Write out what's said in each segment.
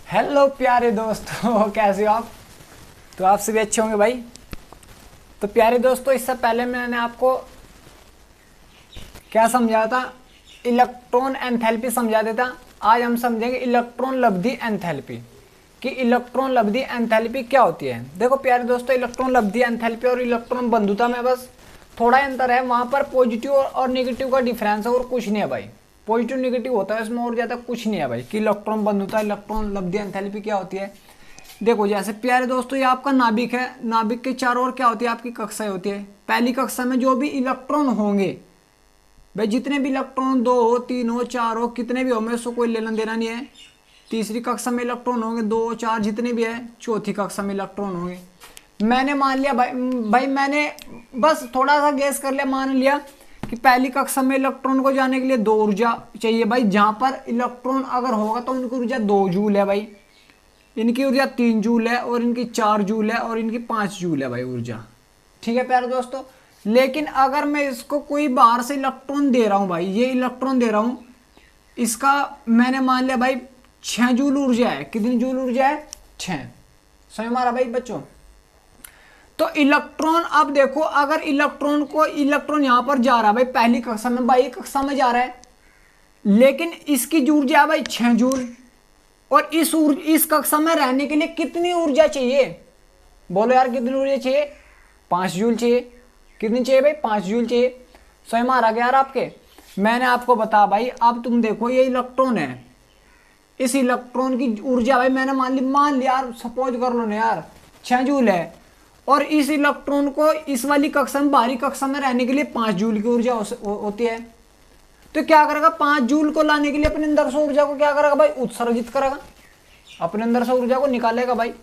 Hello प्यारे दोस्तों, कैसे हो आप? तो आप सभी अच्छे होंगे भाई। तो प्यारे दोस्तों, इससे पहले मैंने आपको क्या समझाया था? इलेक्ट्रॉन एंथैल्पी समझा देता। आज हम समझेंगे इलेक्ट्रॉन लब्धि एंथैल्पी कि इलेक्ट्रॉन लब्धि एंथैल्पी क्या होती है। देखो प्यारे दोस्तों, इलेक्ट्रॉन लब्धि एंथैल्पी और इलेक्ट्रॉन बंधुता में बस थोड़ा अंतर है। वहां पर पॉजिटिव और नेगेटिव का डिफरेंस है और कुछ नहीं है भाई। पॉजिटिव नेगेटिव होता है इसमें और ज्यादा कुछ नहीं है भाई। कि इलेक्ट्रॉन बंधुता इलेक्ट्रॉन लब्धि एंथैल्पी क्या होती है। देखो जैसे प्यारे दोस्तों, ये आपका नाभिक है। नाभिक के चारों ओर क्या होती है? आपकी कक्षाएं होती है। पहली कक्षा में जो भी इलेक्ट्रॉन होंगे भाई, जितने भी इलेक्ट्रॉन, 2 हो, 3 हो, 4 हो, कितने भी हो, मैं उसको कोई लेना देना नहीं है। तीसरी कक्षा में इलेक्ट्रॉन होंगे 2 4 जितने भी है। चौथी कक्षा में इलेक्ट्रॉन होंगे। मैंने मान लिया भाई मैंने बस थोड़ा सा गैस कर लिया, मान लिया कि पहली कक्षा में इलेक्ट्रॉन को जाने के लिए 2 ऊर्जा चाहिए भाई। जहां पर इलेक्ट्रॉन अगर होगा तो उनकी ऊर्जा 2 जूल है भाई, इनकी ऊर्जा 3 जूल है, और इनकी 4 जूल है, और इनकी 5 जूल है भाई ऊर्जा। ठीक है प्यारे दोस्तों। लेकिन अगर मैं इसको कोई बाहर से इलेक्ट्रॉन दे रहा हूं भाई, ये इलेक्ट्रॉन दे रहा हूं, इसका मैंने मान लिया भाई 6 जूल ऊर्जा है। कितनी जूल ऊर्जा है? 6। समझ मारा भाई बच्चों। तो इलेक्ट्रॉन, अब देखो, अगर इलेक्ट्रॉन यहां पर जा रहा है भाई पहली कक्षा में, बाई कक्षा में जा रहा है, लेकिन इसकी ऊर्जा है भाई 6 जूल। और इस कक्षा में रहने के लिए कितनी ऊर्जा चाहिए? बोलो यार, कितनी ऊर्जा चाहिए? 5 जूल चाहिए। कितनी चाहिए भाई? 5 जूल चाहिए। समझ में आ रहा यार आपके? मैंने आपको बताया भाई। अब तुम देखो, ये इलेक्ट्रॉन है, इस इलेक्ट्रॉन की ऊर्जा भाई मैंने मान लिया यार, सपोज कर लो ना यार, 6 जूल है। और इस इलेक्ट्रॉन को इस वाली कक्षा में, बाहरी कक्षा में रहने के लिए 5 जूल की ऊर्जा होती है। तो क्या करेगा? 5 जूल को लाने के लिए अपने अंदर से ऊर्जा को क्या करेगा भाई? उत्सर्जित करेगा, अपने अंदर से ऊर्जा को निकालेगा भाई।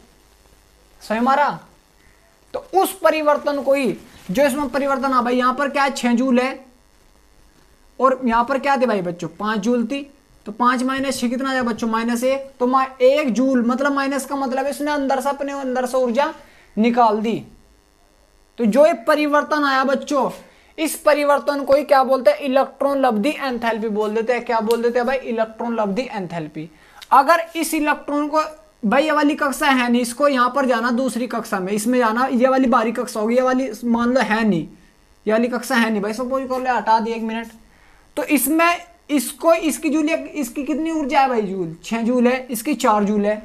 सही मारा? तो उस परिवर्तन को ही, जो इसमें परिवर्तन आ भाई, यहां पर क्या है? 6 जूल है, और यहां पर क्या थे भाई बच्चों? 5 जूल थी। तो 5 माइनस 6 कितना आ जाएगा बच्चों? -1। तो 1 जूल मतलब माइनस का मतलब इसने अंदर से, अपने अंदर से ऊर्जा निकाल दी। तो जो ये परिवर्तन आया बच्चों, इस परिवर्तन को ही क्या बोलते हैं? इलेक्ट्रॉन लब्धि एंथैल्पी बोल देते हैं। क्या बोल देते हैं भाई? इलेक्ट्रॉन लब्धि एंथैल्पी। अगर इस इलेक्ट्रॉन को भाई, ये वाली कक्षा है नहीं, इसको यहां पर जाना दूसरी कक्षा में, इसमें जाना, ये वाली बाहरी कक्षा होगी, ये वाली मान लो है नहीं, ये वाली कक्षा है नहीं भाई, सपोज कर लो, हटा दिया 1 मिनट। तो इसमें इसको, इसकी जूल, इसकी कितनी ऊर्जा है भाई? जूल 6 जूल है, इसकी 4 जूल है।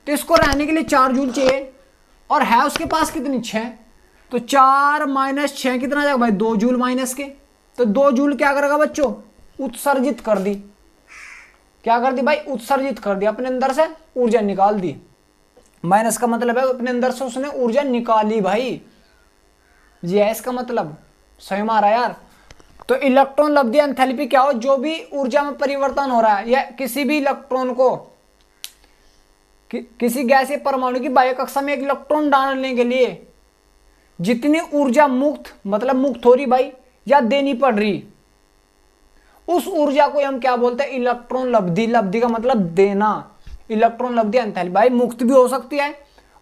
तो इसको रहने के लिए 4 जूल चाहिए, और है उसके पास कितनी? 6। तो 4 माइनस 6 कितना जाएगा भाई? 2 जूल माइनस के। तो 2 जूल क्या करेगा बच्चों? उत्सर्जित कर दी। क्या कर दी भाई? उत्सर्जित कर दी, अपने अंदर से ऊर्जा निकाल दी। माइनस का मतलब है अपने अंदर से उसने ऊर्जा निकाली भाई, ये है इसका मतलब। सही मारा यार। तो इलेक्ट्रॉन लब्धि एंथैल्पी क्या हो? जो भी ऊर्जा में परिवर्तन हो रहा है, या किसी भी इलेक्ट्रॉन को, किसी गैसीय परमाणु की बाह्य कक्षा में एक इलेक्ट्रॉन डालने के लिए जितनी ऊर्जा मुक्त, मतलब मुक्त हो रही भाई, या देनी पड़ रही, उस ऊर्जा को हम क्या बोलते हैं? इलेक्ट्रॉन लब्धि। लब्धि का मतलब देना। इलेक्ट्रॉन लब्धि एंथैल्पी भाई मुक्त भी हो सकती है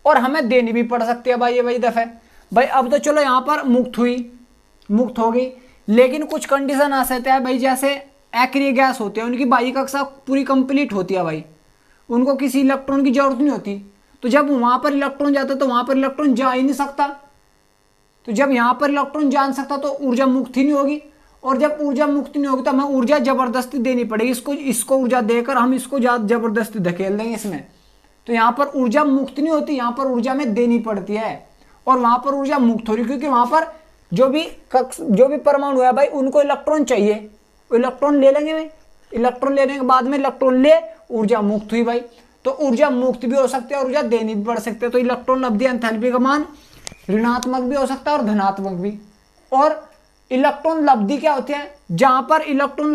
और हमें देनी भी पड़ सकती है भाई। ये भाई दफे भाई, अब तो चलो यहां पर मुक्त हुई, मुक्त हो गई, लेकिन कुछ कंडीशन आ सकते हैं भाई। जैसे एक्रिय गैस होते हैं, उनकी बाह्य कक्षा पूरी कंप्लीट होती है भाई, उनको किसी इलेक्ट्रॉन की जरूरत नहीं होती। तो जब वहां पर इलेक्ट्रॉन जाता है तो वहां पर इलेक्ट्रॉन जा ही नहीं सकता। तो जब यहां पर इलेक्ट्रॉन जा सकता तो ऊर्जा मुक्त ही नहीं होगी, और जब ऊर्जा मुक्त नहीं होगी तो हमें ऊर्जा जबरदस्ती देनी पड़ेगी। इसको ऊर्जा देकर हम इसको जबरदस्ती धकेल देंगे इसमें। तो यहां पर ऊर्जा मुक्त नहीं होती, यहां पर ऊर्जा में देनी पड़ती है, और वहां पर ऊर्जा मुक्त हो रही, क्योंकि वहां पर जो भी परमाणु है भाई, उनको इलेक्ट्रॉन चाहिए, इलेक्ट्रॉन ले लेंगे भाई। इलेक्ट्रॉन लेने के बाद में इलेक्ट्रॉन ले, ऊर्जा मुक्त हुई भाई। तो ऊर्जा मुक्त भी हो सकती है और ऊर्जा देनी भी पड़ सकती है। तो इलेक्ट्रॉन लब्धि एंथैल्पी का मान ऋणात्मक भी हो सकता है और धनात्मक भी। और इलेक्ट्रॉन लब्धि क्या होती है? जहां पर इलेक्ट्रॉन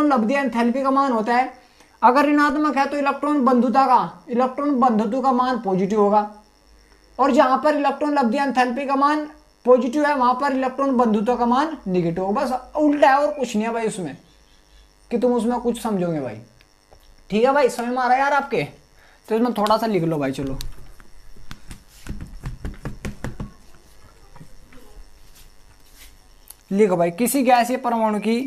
लब्धि एंथैल्पी का मान होता है, अगर ऋणात्मक है तो इलेक्ट्रॉन बंधुता का मान पॉजिटिव होगा, और जहां पर इलेक्ट्रॉन लब्धि एंथैल्पी का मान पॉजिटिव है, वहां पर इलेक्ट्रॉन बंधुता का मान निगेटिव होगा। बस उल्टा है और कुछ नहीं है भाई उसमें, कि तुम उसमें कुछ समझोगे भाई। ठीक है भाई, समझ में आ रहा है यार आपके? तो इसमें थोड़ा सा लिख लो भाई। चलो लिखो भाई, किसी गैसीय परमाणु की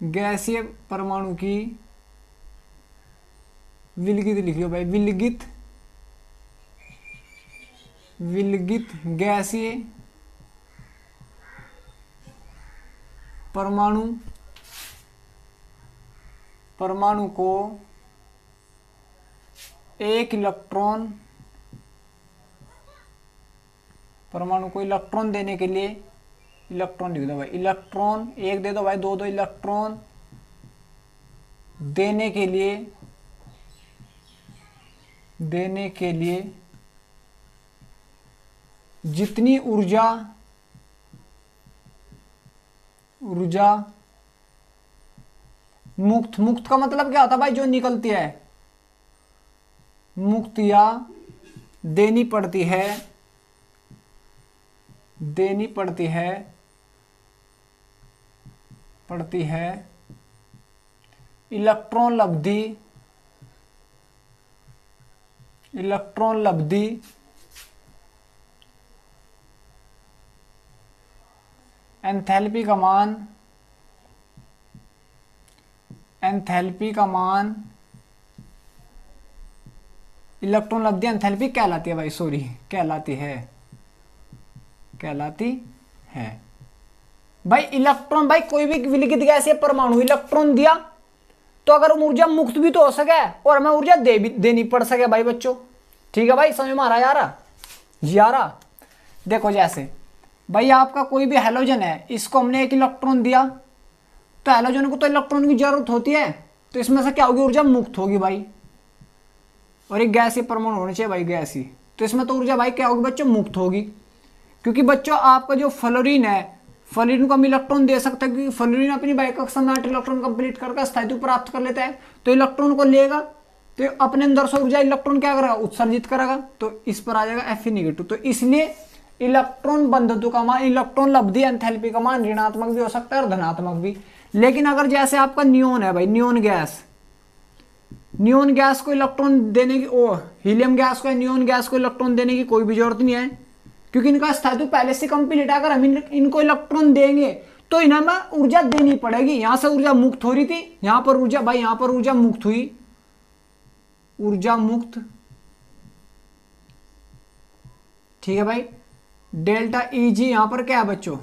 गैसीय परमाणु की विलगित लिखियो भाई, विलगित गैसीय परमाणु को एक इलेक्ट्रॉन, परमाणु को इलेक्ट्रॉन देने के लिए, इलेक्ट्रॉन लिख दो भाई, इलेक्ट्रॉन एक दे दो भाई, दो इलेक्ट्रॉन देने के लिए जितनी ऊर्जा मुक्त का मतलब क्या होता है भाई, जो निकलती है, मुक्त या देनी पड़ती है इलेक्ट्रॉन लब्धि एंथैल्पी का मान इलेक्ट्रॉन लब्धि एंथैल्पी कहलाती है भाई, सॉरी कहलाती है भाई। इलेक्ट्रॉन भाई कोई भी विलगित गैस या परमाणु इलेक्ट्रॉन दिया तो अगर ऊर्जा मुक्त भी तो हो सके और हमें ऊर्जा देनी पड़ सके भाई बच्चों। ठीक है भाई, समझ में आ रहा यार? जी आ रहा। देखो जैसे भाई आपका कोई भी हैलोजन है, इसको हमने एक इलेक्ट्रॉन दिया तो हैलोजन को तो इलेक्ट्रॉन की जरूरत होती है, तो इसमें से क्या होगी, ऊर्जा मुक्त होगी भाई। और एक गैसीय परमाणु होने चाहिए भाई, गैसीय, तो इसमें तो ऊर्जा भाई क्या होगी बच्चों, मुक्त होगी। क्योंकि बच्चों आपका जो फ्लोरीन है, फ्लोरीन को हम इलेक्ट्रॉन दे सकते हैं, क्योंकि फ्लोरीन अपनी बाई कक्षा में 8 इलेक्ट्रॉन कंप्लीट करके स्थायित्व प्राप्त कर लेता है, तो इलेक्ट्रॉन को लेगा तो अपने अंदर से ऊर्जा इलेक्ट्रॉन क्या करेगा, उत्सर्जित करेगा, तो इस पर आ जाएगा Fe-। तो इसलिए इलेक्ट्रॉन बंधुत्व का मान, इलेक्ट्रॉन लब्धि एंथैल्पी का मान ऋणात्मक भी हो सकता है और धनात्मक भी। लेकिन अगर जैसे आपका नियोन है भाई, नियोन गैस को इलेक्ट्रॉन देने की, हीलियम गैस को, नियोन गैस को इलेक्ट्रॉन देने की कोई भी जरूरत नहीं है, क्योंकि इनका स्थायित्व पहले से कंप्लीट है। अगर हम इनको इलेक्ट्रॉन देंगे तो इन्हें ऊर्जा देनी पड़ेगी। यहां से ऊर्जा मुक्त हो रही थी, यहां पर ऊर्जा भाई, यहां पर ऊर्जा मुक्त हुई, ऊर्जा मुक्त। ठीक है भाई, डेल्टा Eg यहां पर क्या है बच्चों,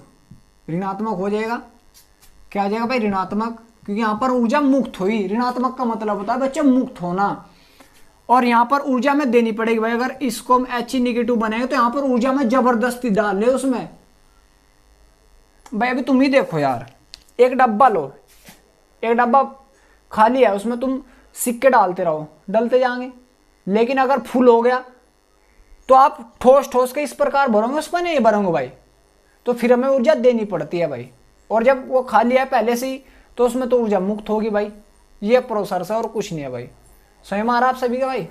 ऋणात्मक हो जाएगा। क्या आ जाएगा भाई, ऋणात्मक, क्योंकि यहां पर ऊर्जा मुक्त हुई। ऋणात्मक का मतलब होता है बच्चों मुक्त होना, और यहां पर ऊर्जा में देनी पड़ेगी भाई। अगर इसको हम He- बनाएंगे तो यहां पर ऊर्जा में जबरदस्ती डाल ले उसमें भाई। अभी तुम ही देखो यार, एक डब्बा लो, एक डब्बा खाली है, उसमें तुम सिक्के डालते रहो, डलते जाएंगे। लेकिन अगर फुल हो गया तो आप ठोस के इस प्रकार भरोगे, उसमें नहीं भरोगे भाई, तो फिर हमें ऊर्जा देनी पड़ती है भाई। और जब वो खाली है पहले से ही तो उसमें तो ऊर्जा मुक्त होगी भाई। ये प्रोसेस है और कुछ नहीं है भाई। समझ में आ रहा आप सभी का भाई?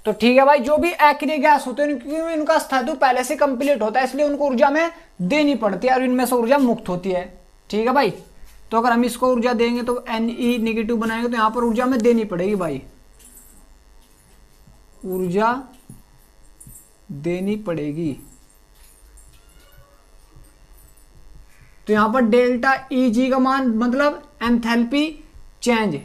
तो ठीक है भाई, जो भी एक्रिय गैस होते हैं क्योंकि इनका स्थायित्व पहले से कंप्लीट होता है, इसलिए उनको ऊर्जा में देनी पड़ती है और इनमें से ऊर्जा मुक्त होती है। ठीक है भाई, तो अगर हम इसको ऊर्जा देंगे तो Ne- बनाएंगे तो यहां पर ऊर्जा में देनी पड़ेगी भाई, ऊर्जा देनी पड़ेगी। तो यहां पर डेल्टा Eg का मान मतलब एंथैल्पी चेंज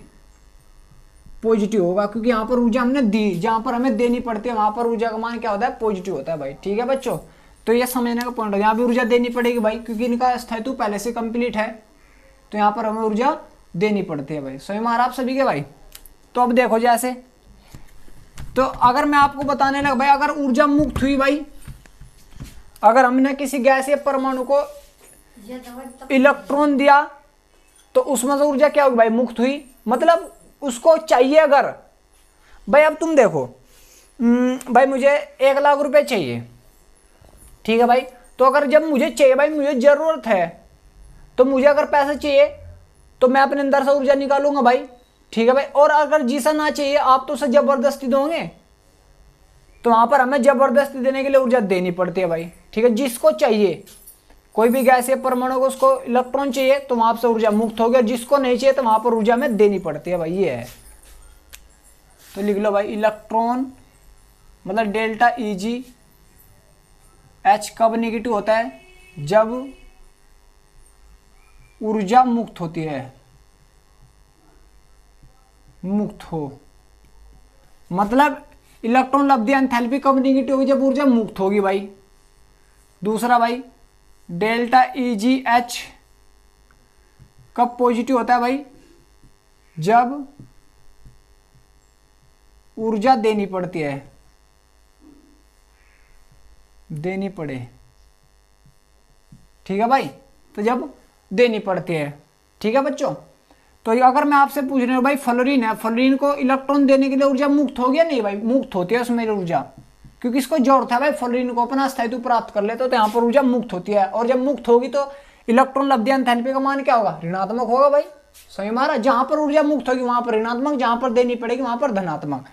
पॉजिटिव होगा, क्योंकि यहां पर ऊर्जा हमने दी, जहां पर हमें देनी पड़ती है वहां पर ऊर्जा का मान क्या होता है, पॉजिटिव होता है भाई। ठीक है बच्चों, तो ये समझने का पॉइंट है। यहां भी ऊर्जा देनी पड़ेगी भाई, क्योंकि इनका स्थायित्व पहले से कंप्लीट है, तो यहां पर हमें ऊर्जा देनी पड़ती है भाई। समझ में आ रहा आप सभी के भाई? तो अब देखो जैसे, तो अगर मैं आपको बताने लगा भाई, अगर ऊर्जा मुक्त हुई भाई, अगर हमने किसी गैस या परमाणु को इलेक्ट्रॉन दिया तो उसमें से ऊर्जा क्या होगी भाई, मुक्त हुई। मतलब उसको चाहिए अगर भाई, अब तुम देखो भाई, मुझे 1 लाख रुपए चाहिए। ठीक है भाई, तो अगर जब मुझे चाहिए भाई, मुझे जरूरत है, तो मुझे अगर पैसा चाहिए तो मैं अपने अंदर से ऊर्जा निकालूंगा भाई। ठीक है भाई, और अगर जिसे ना चाहिए आप तो उसे जबरदस्ती दोगे, तो वहां पर हमें जबरदस्ती देने के लिए ऊर्जा देनी पड़ती है भाई। ठीक है, जिसको चाहिए, कोई भी गैस या परमाणु को उसको इलेक्ट्रॉन चाहिए तो वहां से ऊर्जा मुक्त हो गया, जिसको नहीं चाहिए तो वहां पर ऊर्जा में देनी पड़ती है भाई। ये है, तो लिख लो भाई, इलेक्ट्रॉन मतलब डेल्टा Eg H कब नेगेटिव होता है? जब ऊर्जा मुक्त होती है, मुक्त हो, मतलब इलेक्ट्रॉन लब्धि एंथैल्पी कब नेगेटिव होगी? जब ऊर्जा मुक्त होगी भाई। दूसरा भाई डेल्टा EgH कब पॉजिटिव होता है भाई? जब ऊर्जा देनी पड़ती है, देनी पड़े, ठीक है भाई, तो जब देनी पड़ती है, ठीक है बच्चों। तो अगर मैं आपसे पूछ रहा हूं भाई फ्लोरीन है, फ्लोरीन को इलेक्ट्रॉन देने के लिए ऊर्जा मुक्त हो गया? नहीं भाई, मुक्त होती है उसमें ऊर्जा, क्योंकि इसको जरूरत है भाई फ्लोरीन को अपना स्थायित्व प्राप्त कर ले, तो यहाँ पर ऊर्जा मुक्त होती है। और जब मुक्त होगी तो इलेक्ट्रॉन लब्धि एंथैल्पी का मान क्या होगा? ऋणात्मक होगा भाई। सही मारा, जहां पर ऊर्जा मुक्त होगी वहां पर ऋणात्मक, जहां पर देनी पड़ेगी वहां पर धनात्मक।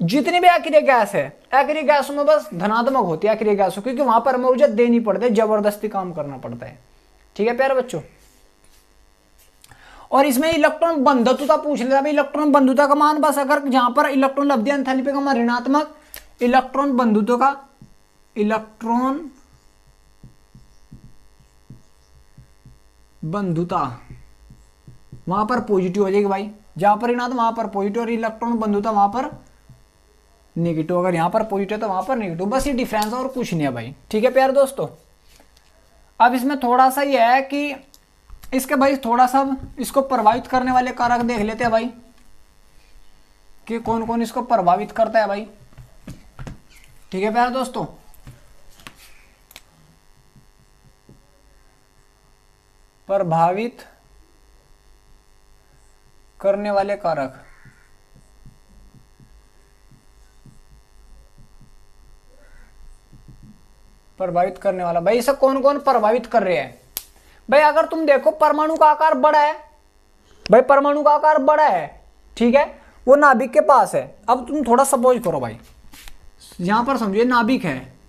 जितनी भी अक्रिय गैस है, अक्रिय गैसों में बस धनात्मक होती है अक्रिय गैसों, क्योंकि वहां पर हमें ऊर्जा देनी पड़ती है, जबरदस्ती काम करना पड़ता है। ठीक है प्यारे बच्चों। और इसमें इलेक्ट्रॉन बंधुता पूछ लेता है, इलेक्ट्रॉन बंधुता का मान बस अगर जहां पर इलेक्ट्रॉन लब्धि एंथैल्पी का मान ऋणात्मक, इलेक्ट्रॉन बंधुता का, इलेक्ट्रॉन बंधुता वहां पर पॉजिटिव हो जाएगी भाई, जहां पर ऋणात्मक वहां पर पॉजिटिव, और इलेक्ट्रॉन बंधुता वहां पर नेगेटिव। अगर यहां पर पॉजिटिव तो वहां पर नेगेटिव, बस ये डिफरेंस और कुछ नहीं है भाई। ठीक है प्यारे दोस्तों। अब इसमें थोड़ा सा यह है कि इसके भाई थोड़ा सा इसको प्रभावित करने वाले कारक देख लेते हैं भाई, कि कौन कौन इसको प्रभावित करता है भाई। ठीक है प्यारे दोस्तों। प्रभावित करने वाले कारक, प्रभावित करने वाला भाई, इसे कौन कौन प्रभावित कर रहे हैं भाई? अगर तुम देखो परमाणु का आकार बड़ा है भाई, परमाणु का आकार बड़ा है, ठीक है, वो नाभिक के पास है। अब तुम थोड़ा सपोज करो भाई, यहां पर समझिए नाभिक है।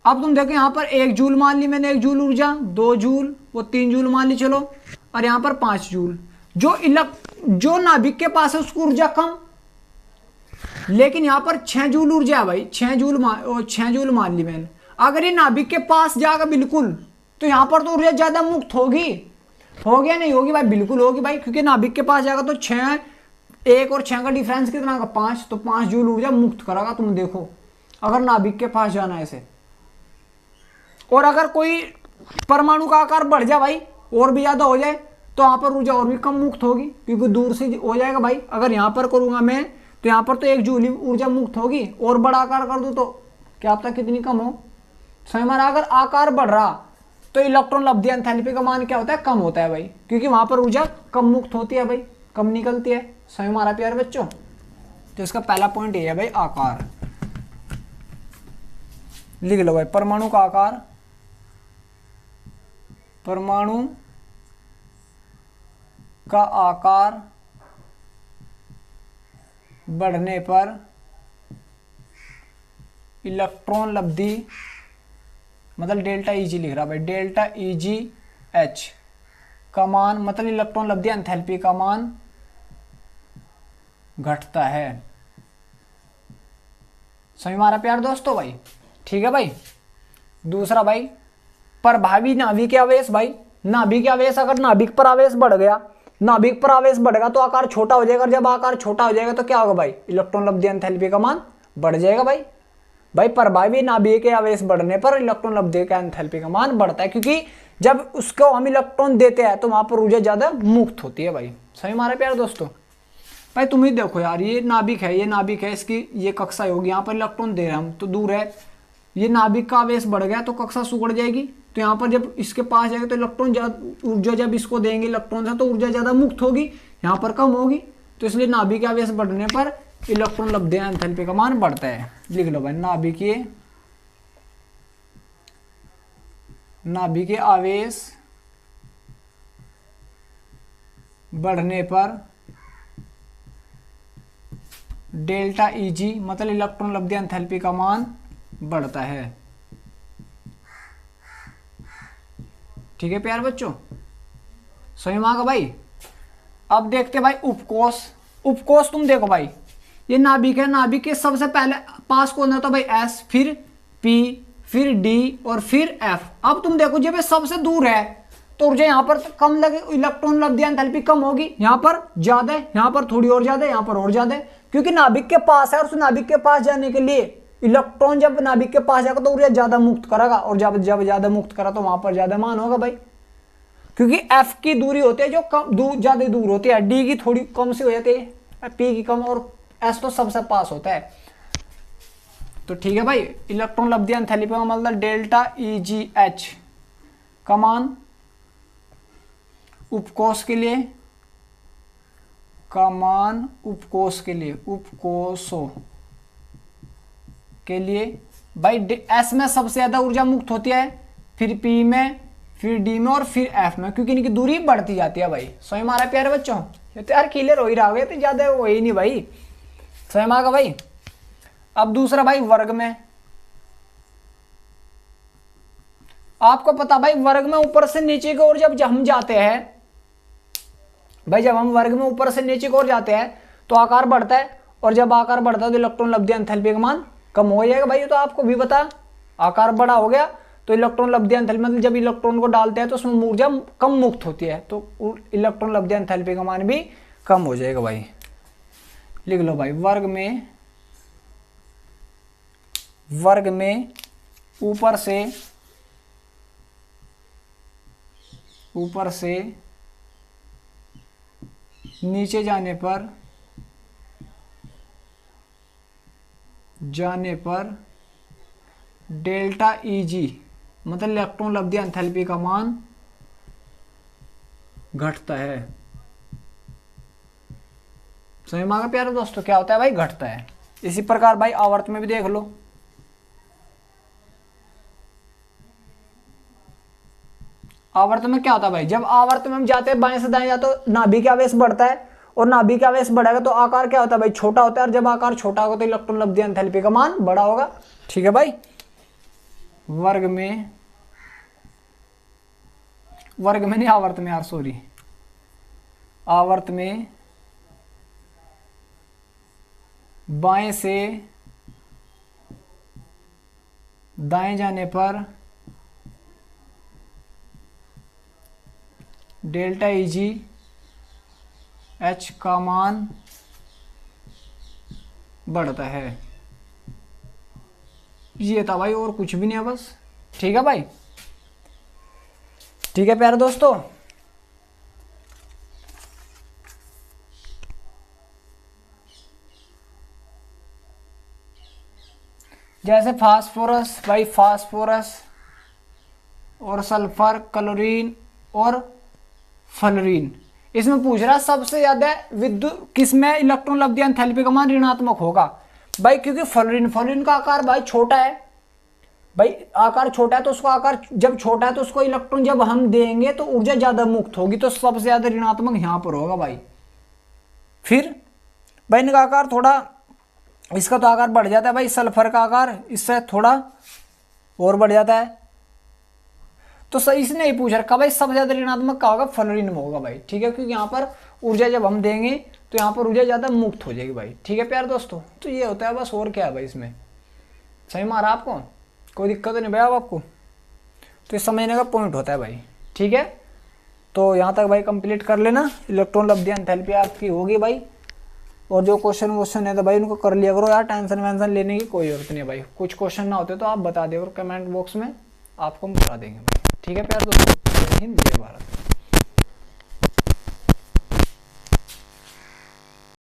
अब तुम देखो यहां पर 1 जूल मान ली मैंने, 1 जूल ऊर्जा, 2 जूल, वो 3 जूल मान ली चलो, और यहां पर 5 जूल। जो नाभिक के पास है उसकी ऊर्जा कम, लेकिन यहां पर 6 जूल ऊर्जा है भाई, 6 जूल मान ली मैंने। अगर ये नाभिक के पास जाएगा बिल्कुल, तो यहां पर तो ऊर्जा ज्यादा मुक्त होगी, होगी या नहीं होगी भाई? बिल्कुल होगी भाई, क्योंकि नाभिक के पास जाएगा तो 6, 1 और 6 का डिफरेंस कितना का? 5, तो 5 जूल ऊर्जा मुक्त करेगा। तुम देखो अगर नाभिक के पास जाना है ऐसे, और अगर कोई परमाणु का आकार बढ़ जाए भाई, और भी ज्यादा हो जाए, तो वहां पर ऊर्जा और भी कम मुक्त होगी, क्योंकि दूर से हो जाएगा भाई। अगर यहां पर करूंगा मैं, तो यहां पर तो 1 जूल ऊर्जा मुक्त होगी, और बड़ा आकार कर दूं तो क्या पता कितनी कम हो। समझ में आ रहा? अगर आकार बढ़ रहा तो इलेक्ट्रॉन लब्धि एंथैल्पी का मान क्या होता है? कम होता है भाई, क्योंकि वहां पर ऊर्जा कम मुक्त होती है भाई, कम निकलती है। समझ में आ रहा प्यारे बच्चों? तो इसका पहला पॉइंट ये है भाई, आकार। लिख लो भाई, परमाणु का आकार, परमाणु का आकार बढ़ने पर इलेक्ट्रॉन लब्धि, मतलब डेल्टा Eg लिख रहा भाई, डेल्टा EgH का मान, मतलब इलेक्ट्रॉन लब्धि एंथैल्पी का मान घटता है। समझ में आ रहा प्यार दोस्तों भाई? ठीक है भाई। दूसरा भाई, प्रभावी नाभिक आवेश भाई, नाभिक आवेश, अगर नाभिक पर आवेश बढ़ गया, नाभिक पर आवेश बढ़ेगा तो आकार छोटा हो जाएगा। जब आकार छोटा हो जाएगा तो क्या होगा भाई? इलेक्ट्रॉन लब्धि एंथैल्पी का मान बढ़ जाएगा भाई। भाई प्रभावी नाभिक के आवेश बढ़ने पर इलेक्ट्रॉन लब्धि का एंथैल्पी का मान बढ़ता है, क्योंकि जब उसको हम इलेक्ट्रॉन देते हैं तो वहां पर ऊर्जा ज्यादा मुक्त होती है भाई। सही मारा प्यार दोस्तों? भाई तुम ही देखो यार, ये नाभिक है, ये नाभिक है, इसकी ये कक्षा होगी, यहाँ पर इलेक्ट्रॉन दे रहे हैं हम तो दूर है, ये नाभिक का आवेश बढ़ गया तो कक्षा सिकुड़ जाएगी। तो यहाँ पर जब इसके पास जाएगा तो इलेक्ट्रॉन ऊर्जा जब इसको देंगे इलेक्ट्रॉन से, तो ऊर्जा ज्यादा मुक्त होगी, यहाँ पर कम होगी। तो इसलिए नाभिक का आवेश बढ़ने पर इलेक्ट्रॉन लब्धि एंथैल्पी का मान बढ़ता है। लिख लो भाई, नाभिकीय आवेश बढ़ने पर डेल्टा Eg, मतलब इलेक्ट्रॉन लब्धि एंथैल्पी का मान बढ़ता है। ठीक है प्यार बच्चों? समझ में आ गया भाई? अब देखते भाई उपकोष। उपकोष तुम देखो भाई, ये नाभिक है, नाभिक के सबसे पहले पास कौन है तो भाई एस, फिर पी, फिर डी और फिर एफ। अब तुम देखो जब ये सबसे दूर है तो ऊर्जा यहाँ पर कम लगे, इलेक्ट्रॉन लब्धि एंथैल्पी कम होगी, यहाँ पर ज्यादा है, यहाँ पर थोड़ी और ज्यादा है, यहाँ पर और ज्यादा है, क्योंकि नाभिक के पास है और उस नाभिक के पास जाने के लिए इलेक्ट्रॉन जब नाभिक के पास जाएगा तो ऊर्जा ज्यादा मुक्त करेगा, और जब ज्यादा मुक्त करा तो वहां पर ज्यादा मान होगा भाई, क्योंकि एफ की दूरी होती है जो कम ज्यादा दूर होती है, डी की थोड़ी कम सी हो जाती है, पी की कम, और एस तो सबसे पास होता है। तो ठीक है भाई, इलेक्ट्रॉन लब्धि एंथैल्पी का मतलब डेल्टा ई जी एच का मान उपकोष के लिए, का मान उपकोष के लिए, उपकोषों के लिए भाई एस में सबसे ज्यादा ऊर्जा मुक्त होती है, फिर पी में, फिर डी में और फिर एफ में, क्योंकि इनकी दूरी बढ़ती जाती है भाई। स्वयं हमारा प्यारे बच्चों, ये तो यार क्लियर हो ही रहा होगा, तो ज्यादा हो ही नहीं भाई, स्वयं आगा भाई। अब दूसरा भाई वर्ग में, आपको पता भाई वर्ग में ऊपर से नीचे की ओर जब हम जाते हैं भाई, जब हम वर्ग में ऊपर से नीचे की ओर जाते हैं तो आकार बढ़ता है, और जब आकार बढ़ता है तो इलेक्ट्रॉन लब्धि एंथैल्पी का मान कम हो जाएगा भाई। तो आपको भी पता, आकार बड़ा हो गया तो इलेक्ट्रॉन लब्धि एंथैल्पी मतलब जब इलेक्ट्रॉन को डालते हैं तो उसमें ऊर्जा कम मुक्त होती है, तो इलेक्ट्रॉन लब्धि एंथैल्पी का मान भी कम हो जाएगा भाई। लिख लो भाई, वर्ग में ऊपर से नीचे जाने पर डेल्टा ई जी मतलब इलेक्ट्रॉन लब्धि एंथैल्पी का मान घटता है। समझ में आ गया प्यारे दोस्तों, क्या होता है भाई, घटता है। इसी प्रकार भाई आवर्त में भी देख लो, आवर्त में क्या होता है भाई, जब आवर्त में हम जाते हैं बाएं से दाएं जाते तो नाभिक का आवेश बढ़ता है, और नाभिक का आवेश बढ़ेगा तो आकार क्या होता है भाई, छोटा होता है, और जब आकार छोटा होगा तो इलेक्ट्रॉन लब्धि एंथैल्पी का मान बड़ा होगा। ठीक है भाई, वर्ग में नहीं, आवर्त में यार, सॉरी, आवर्त में बाएं से दाएं जाने पर डेल्टा ई जी एच का मान बढ़ता है। ये था भाई, और कुछ भी नहीं है बस। ठीक है भाई, ठीक है प्यारे दोस्तों। जैसे फास्फोरस भाई, फास्फोरस और सल्फर, क्लोरीन और फ्लोरीन, इसमें पूछ रहा है सबसे ज्यादा विद्युत किसमें इलेक्ट्रॉन लब्धि एंथैल्पी का मान ऋणात्मक होगा भाई, क्योंकि फ्लोरीन का आकार भाई छोटा है भाई, आकार छोटा है तो उसका आकार जब छोटा है तो उसको इलेक्ट्रॉन जब हम देंगे तो ऊर्जा ज्यादा मुक्त होगी, तो सबसे ज्यादा ऋणात्मक यहां पर होगा भाई। फिर भाई इनका आकार थोड़ा, इसका तो आकार बढ़ जाता है भाई, सल्फर का आकार इससे थोड़ा और बढ़ जाता है, तो सही इसने ही पूछ रखा भाई सबसे ज्यादा ऋणात्मक का होगा, फ्लोरीन में होगा भाई। ठीक है, क्योंकि यहाँ पर ऊर्जा जब हम देंगे तो यहाँ पर ऊर्जा ज्यादा मुक्त हो जाएगी भाई। ठीक है प्यारे दोस्तों, तो ये होता है बस, और क्या है भाई इसमें। सही मारा आपको, कोई दिक्कत नहीं भाई आपको, तो ये समझने का पॉइंट होता है भाई। ठीक है, तो यहाँ तक भाई कंप्लीट कर लेना, इलेक्ट्रॉन लब्धि एंथैल्पी आपकी होगी भाई। और जो क्वेश्चन है तो भाई उनको कर लिया करो यार, टेंशन वेंशन लेने की कोई जरूरत नहीं है भाई। कुछ क्वेश्चन ना होते तो आप बता दिया करो कमेंट बॉक्स में, आपको हम बता देंगे भाई। ठीक है प्यारे दोस्तों, जय हिंद जय भारत।